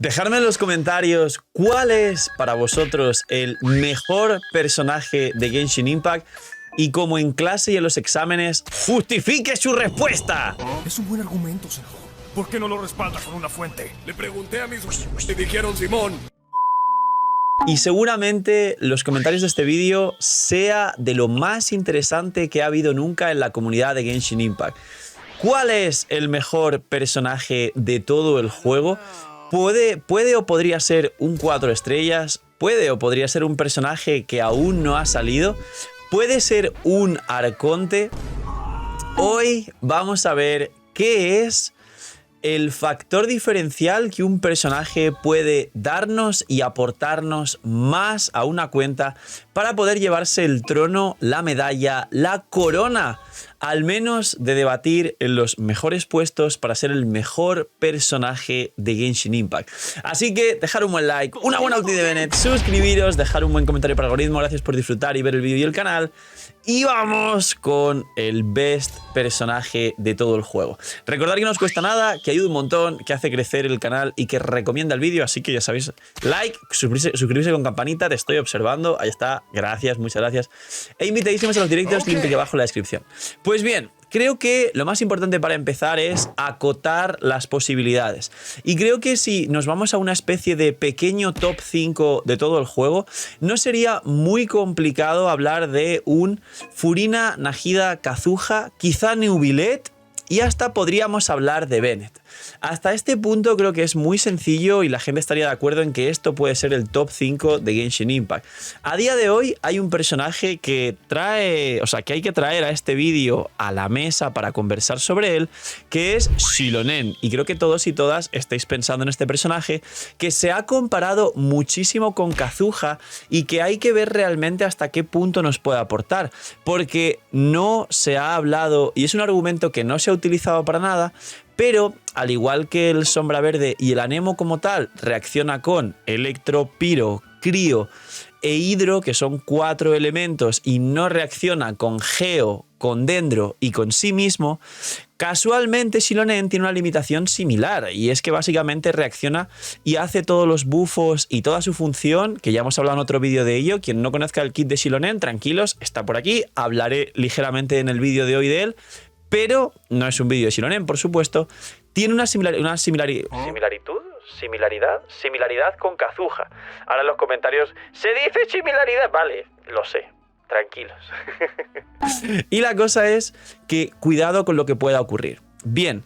Dejadme en los comentarios cuál es para vosotros el mejor personaje de Genshin Impact y, como en clase y en los exámenes, justifique su respuesta. Es un buen argumento, senador. ¿Por qué no lo respalda con una fuente? Le pregunté a mis... y dijeron Simón. Y seguramente los comentarios de este vídeo sea de lo más interesante que ha habido nunca en la comunidad de Genshin Impact. ¿Cuál es el mejor personaje de todo el juego? ¿Puede o podría ser un 4 estrellas? ¿Puede o podría ser un personaje que aún no ha salido? ¿Puede ser un arconte? Hoy vamos a ver qué es el factor diferencial que un personaje puede darnos y aportarnos más a una cuenta para poder llevarse el trono, la medalla, la corona, al menos de debatir en los mejores puestos para ser el mejor personaje de Genshin Impact. Así que dejar un buen like, una buena ulti de Bennett, suscribiros, dejar un buen comentario para el algoritmo. Gracias por disfrutar y ver el vídeo y el canal. Y vamos con el best personaje de todo el juego. Recordad que no os cuesta nada, que ayuda un montón, que hace crecer el canal y que recomienda el vídeo. Así que ya sabéis, like, suscribirse con campanita, te estoy observando. Ahí está, gracias, muchas gracias. E invitadísimos a los directos, link aquí abajo en la descripción. Pues bien, creo que lo más importante para empezar es acotar las posibilidades. Y creo que si nos vamos a una especie de pequeño top 5 de todo el juego, no sería muy complicado hablar de un Furina, Nahida, Kazuha, quizá Neuvillette, y hasta podríamos hablar de Bennett. Hasta este punto creo que es muy sencillo y la gente estaría de acuerdo en que esto puede ser el top 5 de Genshin Impact. A día de hoy hay un personaje que hay que traer a este vídeo a la mesa para conversar sobre él, que es Xilonen. Y creo que todos y todas estáis pensando en este personaje que se ha comparado muchísimo con Kazuha y que hay que ver realmente hasta qué punto nos puede aportar, porque no se ha hablado, y es un argumento que no se ha utilizado para nada, pero al igual que el Sombra Verde y el Anemo como tal reacciona con Electro, Piro, Crío e Hidro, que son 4 elementos, y no reacciona con Geo, con Dendro y con sí mismo, casualmente Xilonen tiene una limitación similar, y es que básicamente reacciona y hace todos los buffos y toda su función, que ya hemos hablado en otro vídeo de ello. Quien no conozca el kit de Xilonen, tranquilos, está por aquí, hablaré ligeramente en el vídeo de hoy de él. Pero no es un vídeo de Xilonen, por supuesto. Tiene una similaridad con Kazuha. Ahora en los comentarios, ¿se dice similaridad? Vale, lo sé, tranquilos. Y la cosa es que cuidado con lo que pueda ocurrir. Bien,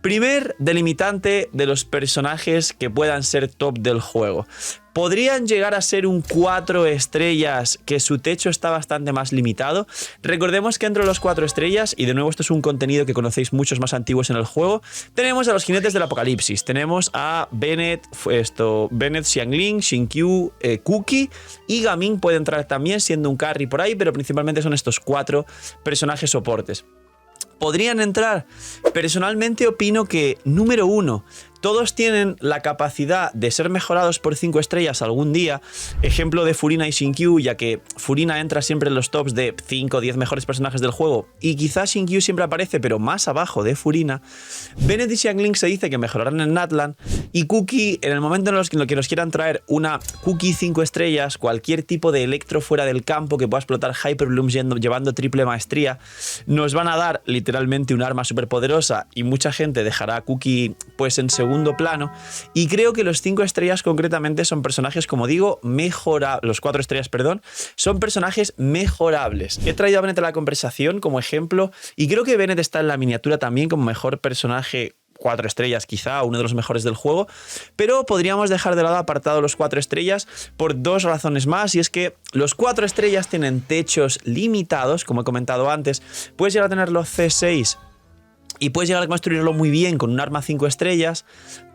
primer delimitante de los personajes que puedan ser top del juego. Podrían llegar a ser un 4 estrellas, que su techo está bastante más limitado. Recordemos que entre los 4 estrellas, y de nuevo esto es un contenido que conocéis muchos más antiguos en el juego, tenemos a los jinetes del apocalipsis, tenemos a Bennett, Xiangling, Xingqiu, Kuki, y Gaming puede entrar también siendo un carry por ahí, pero principalmente son estos 4 personajes soportes. ¿Podrían entrar? Personalmente opino que, número 1, todos tienen la capacidad de ser mejorados por 5 estrellas algún día. Ejemplo de Furina y Xingqiu, ya que Furina entra siempre en los tops de 5 o 10 mejores personajes del juego, y quizás Xingqiu siempre aparece, pero más abajo de Furina. Bennett y Xiangling se dice que mejorarán en Natlan, y Kuki, en el momento en el que nos quieran traer una Kuki 5 estrellas, cualquier tipo de electro fuera del campo que pueda explotar Hyper Bloom llevando triple maestría, nos van a dar literalmente un arma súper poderosa, y mucha gente dejará a Kuki pues en segundo plano. Y creo que los 5 estrellas concretamente son personajes, como digo, los 4 estrellas, perdón, son personajes mejorables. He traído a Bennett a la conversación como ejemplo, y creo que Bennett está en la miniatura también como mejor personaje 4 estrellas, quizá uno de los mejores del juego, pero podríamos dejar de lado apartado los 4 estrellas por 2 razones más, y es que los 4 estrellas tienen techos limitados, como he comentado antes. Puedes llegar a tenerlo C6 y puedes llegar a construirlo muy bien con un arma 5 estrellas,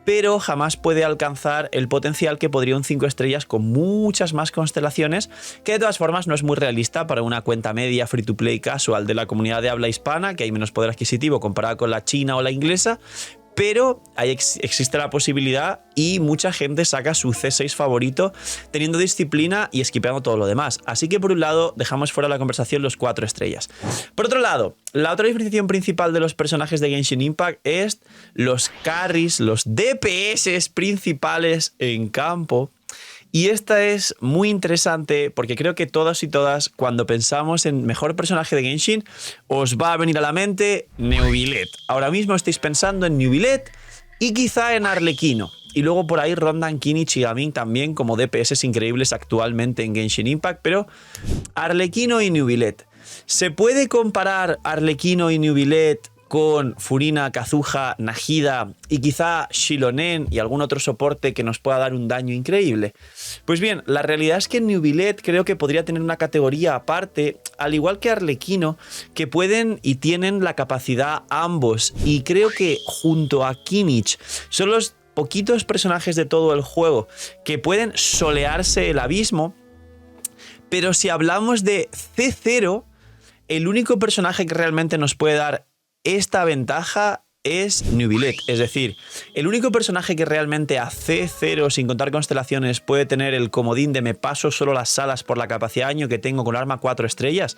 pero jamás puede alcanzar el potencial que podría un 5 estrellas con muchas más constelaciones, que de todas formas no es muy realista para una cuenta media free to play casual de la comunidad de habla hispana, que hay menos poder adquisitivo comparado con la china o la inglesa. pero ahí existe la posibilidad y mucha gente saca su C6 favorito teniendo disciplina y esquipeando todo lo demás. Así que por un lado dejamos fuera de la conversación los 4 estrellas. Por otro lado, la otra diferenciación principal de los personajes de Genshin Impact es los carries, los DPS principales en campo. Y esta es muy interesante porque creo que todos y todas, cuando pensamos en mejor personaje de Genshin, os va a venir a la mente Neuvillette. Ahora mismo estáis pensando en Neuvillette y quizá en Arlequino. Y luego por ahí rondan Kinich y Gaming también como DPS increíbles actualmente en Genshin Impact, pero Arlequino y Neuvillette. ¿Se puede comparar Arlequino y Neuvillette con Furina, Kazuha, Nahida y quizá Xilonen y algún otro soporte que nos pueda dar un daño increíble? Pues bien, la realidad es que Neuvillette creo que podría tener una categoría aparte, al igual que Arlequino, que pueden y tienen la capacidad ambos, y creo que junto a Kinich son los poquitos personajes de todo el juego que pueden solearse el abismo. Pero si hablamos de C0, el único personaje que realmente nos puede dar esta ventaja es Neuvillette. Es decir, el único personaje que realmente a C0, sin contar constelaciones, puede tener el comodín de me paso solo las salas por la capacidad de daño que tengo con arma 4 estrellas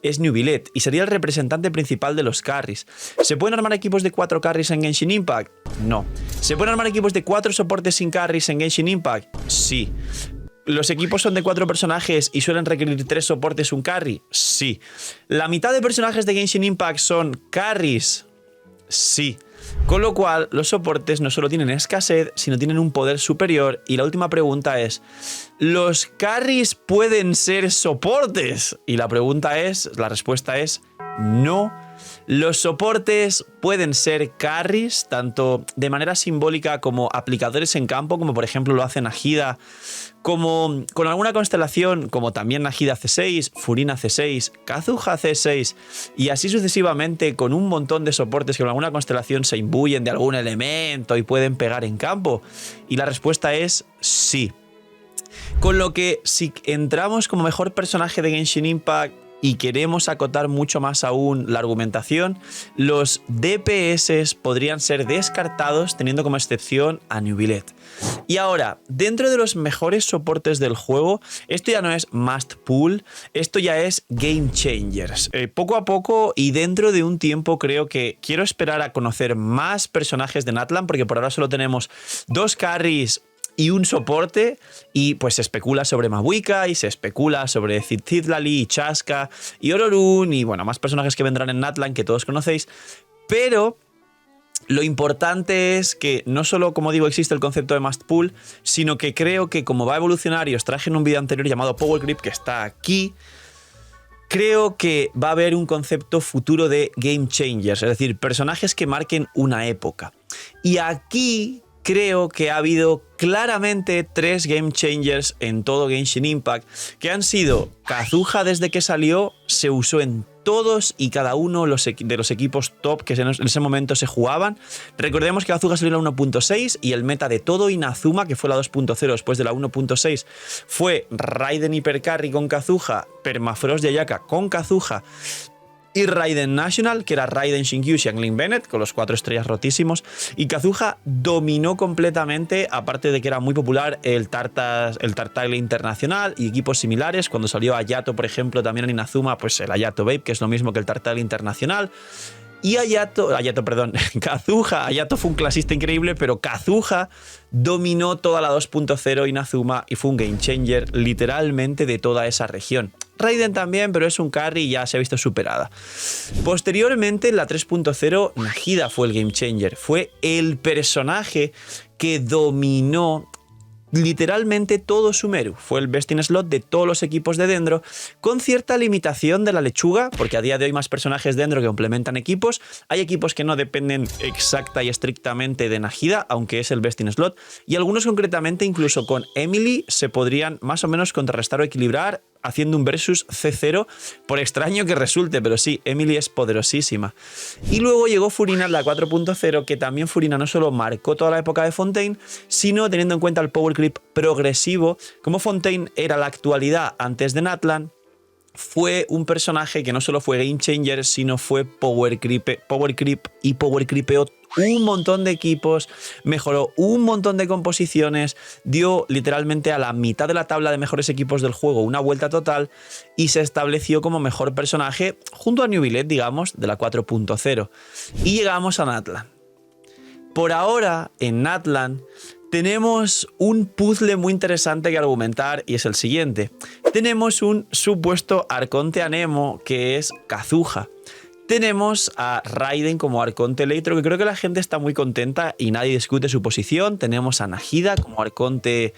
es Neuvillette, y sería el representante principal de los carries. ¿Se pueden armar equipos de 4 carries en Genshin Impact? No. ¿Se pueden armar equipos de 4 soportes sin carries en Genshin Impact? Sí. ¿Los equipos son de 4 personajes y suelen requerir 3 soportes un carry? Sí. ¿La mitad de personajes de Genshin Impact son carries? Sí. Con lo cual, los soportes no solo tienen escasez, sino tienen un poder superior. Y la última pregunta es, ¿los carries pueden ser soportes? Y la respuesta es no. Los soportes pueden ser carries, tanto de manera simbólica como aplicadores en campo, como por ejemplo lo hace Nahida, como con alguna constelación, como también Nahida C6, Furina C6, Kazuha C6, y así sucesivamente, con un montón de soportes que con alguna constelación se imbuyen de algún elemento y pueden pegar en campo. Y la respuesta es sí. Con lo que, si entramos como mejor personaje de Genshin Impact y queremos acotar mucho más aún la argumentación, los DPS podrían ser descartados teniendo como excepción a Neuvillette. Y ahora, dentro de los mejores soportes del juego, esto ya no es must pull, esto ya es game changers. Poco a poco y dentro de un tiempo creo que quiero esperar a conocer más personajes de Natlan, porque por ahora solo tenemos 2 carries y un soporte, y pues se especula sobre Mabuika y se especula sobre Citlali y Chaska y Ororun y bueno, más personajes que vendrán en Natlan que todos conocéis, pero lo importante es que no solo, como digo, existe el concepto de must pull, sino que creo que como va a evolucionar, y os traje en un vídeo anterior llamado Power Creep, que está aquí, creo que va a haber un concepto futuro de game changers, es decir, personajes que marquen una época. Y aquí creo que ha habido claramente 3 game changers en todo Genshin Impact, que han sido Kazuha. Desde que salió se usó en todos y cada uno de los equipos top que en ese momento se jugaban. Recordemos que Kazuha salió en la 1.6 y el meta de todo Inazuma, que fue la 2.0 después de la 1.6, fue Raiden Hypercarry con Kazuha, Permafrost y Ayaka con Kazuha, y Raiden National, que era Raiden Shinkyu y Xiangling Bennett, con los 4 estrellas rotísimos. Y Kazuha dominó completamente, aparte de que era muy popular el Tartaglia Internacional y equipos similares. Cuando salió Ayato, por ejemplo, también en Inazuma, pues el Ayato Babe, que es lo mismo que el Tartaglia Internacional. Y Kazuha, Ayato fue un clasista increíble, pero Kazuha dominó toda la 2.0 Inazuma y fue un game changer literalmente de toda esa región. Raiden también, pero es un carry y ya se ha visto superada. Posteriormente, en la 3.0, Nahida fue el game changer. Fue el personaje que dominó literalmente todo Sumeru. Fue el best in slot de todos los equipos de Dendro, con cierta limitación de la lechuga, porque a día de hoy hay más personajes Dendro que complementan equipos. Hay equipos que no dependen exacta y estrictamente de Nahida, aunque es el best in slot, y algunos concretamente incluso con Emily se podrían más o menos contrarrestar o equilibrar haciendo un versus C0, por extraño que resulte, pero sí, Emily es poderosísima. Y luego llegó Furina en la 4.0, que también Furina no solo marcó toda la época de Fontaine, sino teniendo en cuenta el power creep progresivo, como Fontaine era la actualidad antes de Natlan, fue un personaje que no solo fue game changer, sino fue power creep y power creepeó un montón de equipos, mejoró un montón de composiciones, dio literalmente a la mitad de la tabla de mejores equipos del juego una vuelta total y se estableció como mejor personaje junto a Neuvillette, digamos, de la 4.0. Y llegamos a Natlan. Por ahora, en Natlan, tenemos un puzzle muy interesante que argumentar y es el siguiente. Tenemos un supuesto arconte Anemo que es Kazuha. Tenemos a Raiden como arconte Electro, que creo que la gente está muy contenta y nadie discute su posición. Tenemos a Nahida como arconte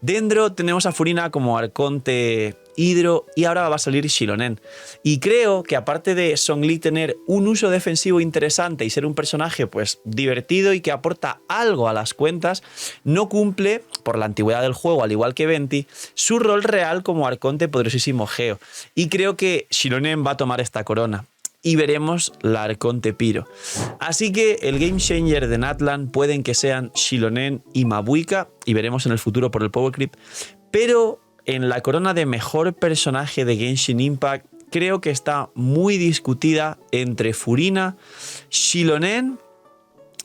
Dendro, tenemos a Furina como arconte Hydro y ahora va a salir Xilonen. Y creo que aparte de Zhongli tener un uso defensivo interesante y ser un personaje pues divertido y que aporta algo a las cuentas, no cumple, por la antigüedad del juego, al igual que Venti, su rol real como arconte poderosísimo Geo. Y creo que Xilonen va a tomar esta corona. Y veremos la arconte Pyro. Así que el game changer de Natlan pueden que sean Xilonen y Mabuika, y veremos en el futuro por el Power Creep, pero en la corona de mejor personaje de Genshin Impact creo que está muy discutida entre Furina, Xilonen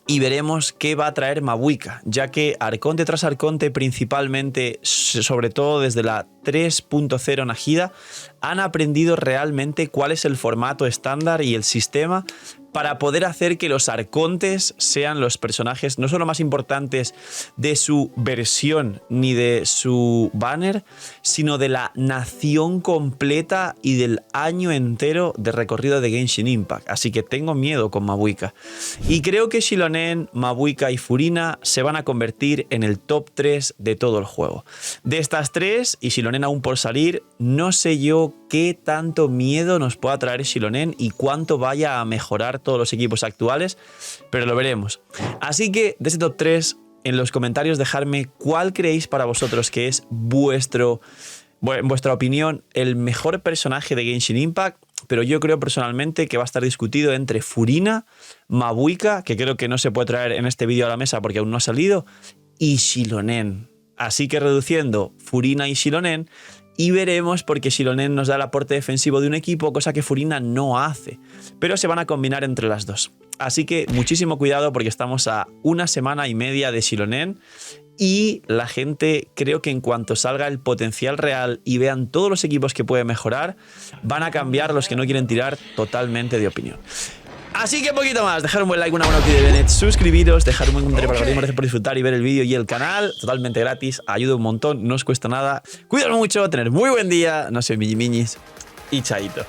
y veremos qué va a traer Mabuika, ya que arconte tras arconte, principalmente, sobre todo desde la 3.0 Nahida, han aprendido realmente cuál es el formato estándar y el sistema para poder hacer que los arcontes sean los personajes no solo más importantes de su versión ni de su banner, sino de la nación completa y del año entero de recorrido de Genshin Impact. Así que tengo miedo con Mabuika. Y creo que Xilonen, Mabuika y Furina se van a convertir en el top 3 de todo el juego. De estas tres, y Xilonen aún por salir, no sé yo qué tanto miedo nos pueda traer Xilonen y cuánto vaya a mejorar todos los equipos actuales, pero lo veremos. Así que de este top 3, en los comentarios dejadme cuál creéis para vosotros que es vuestra opinión el mejor personaje de Genshin Impact, pero yo creo personalmente que va a estar discutido entre Furina, Mabuika, que creo que no se puede traer en este vídeo a la mesa porque aún no ha salido, y Xilonen. Así que reduciendo Furina y Xilonen, y veremos porque Xilonen nos da el aporte defensivo de un equipo, cosa que Furina no hace, pero se van a combinar entre las dos. Así que muchísimo cuidado porque estamos a una semana y media de Xilonen y la gente, creo que en cuanto salga el potencial real y vean todos los equipos que puede mejorar, van a cambiar los que no quieren tirar totalmente de opinión. Así que poquito más, dejar un buen like, una buena opinión de Bennett, suscribiros, dejar un buen comentario para que gracias por disfrutar y ver el vídeo y el canal, totalmente gratis, ayuda un montón, no os cuesta nada. Cuidaos mucho, tener muy buen día, no sé, miñis y chaito.